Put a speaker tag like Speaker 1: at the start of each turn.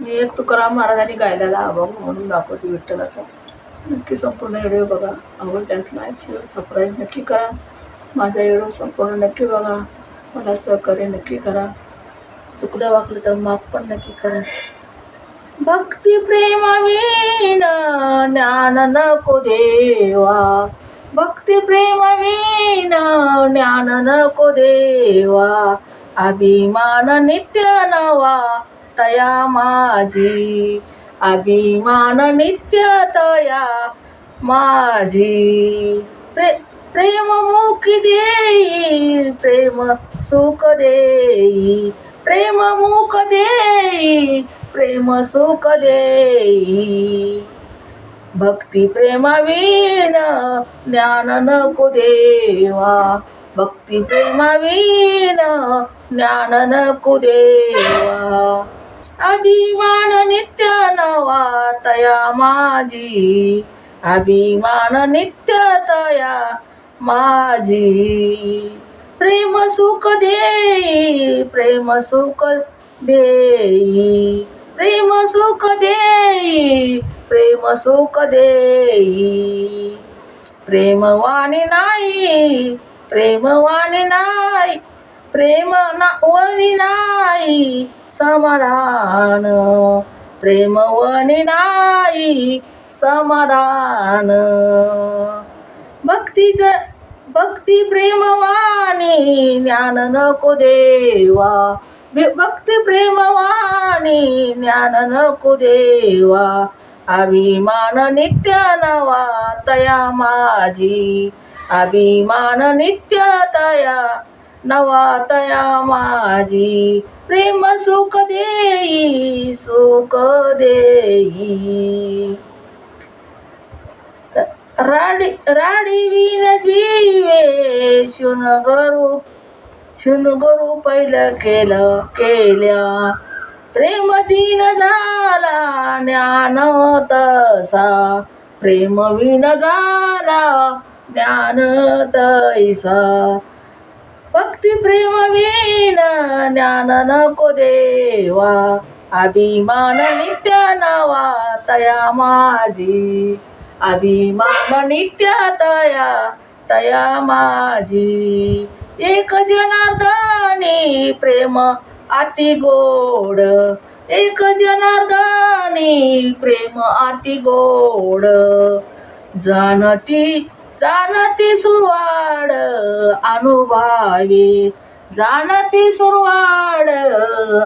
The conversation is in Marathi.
Speaker 1: मी एक तुकाराम महाराजांनी गायलेला अभंग म्हणून दाखवते विठ्ठलाचा. नक्की संपूर्ण व्हिडिओ बघा. आवडल्यास लाईक शेअर सबस्क्राईब नक्की करा. माझा व्हिडिओ संपूर्ण नक्की बघा. मला सहकार्य नक्की करा. चुकलं वाकलं तर माफ पण नक्की करा. भक्ती प्रेम वीण ज्ञान नको देवा, भक्ती प्रेम वीण ज्ञान नको देवा, अभिमान नित्य नवा तया माझी, अभिमान नित्य तया माझी. प्रेम मुखी देई प्रेम सुख देई, प्रेम मुख देई प्रेम सुख देई. भक्ती प्रेम वीण ज्ञान नको देवा, भक्ती प्रेम वीण ज्ञान नको देवा, अभिमान नित्य नवा तया माझी, अभिमान नित्य तया माझी. प्रेम सुख देई प्रेम सुख देई, प्रेम सुख देई प्रेम सुख देई. प्रेमवाणी नाही प्रेमवाणी नाही, प्रेम वाणी नाही समाधान, प्रेमवाणी नाही समाधान. भक्ती प्रेमवाणी ज्ञान नको देवा, भक्ती प्रेमवाणी ज्ञान नको देवा, अभिमान नित्य नवा तया माझी, अभिमान नित्य तया नवा तया माझी. प्रेम सुख देई सुख देई, राडी विन जीवे शुनगरू पहिलं केल्या, प्रेम दिन झाला ज्ञान तसा, प्रेम विन झाला ज्ञान तैसा. भक्ती प्रेम विन ज्ञान नको देवा, अभिमान नित्य नवा तया माझी, अभिमान नित्य तया माझी. एक जनार्दनी प्रेम अति गोड, एक जनार्दनी प्रेम अति गोड, जाणती सुरवाड अनुभवी, जाणती सुरवाड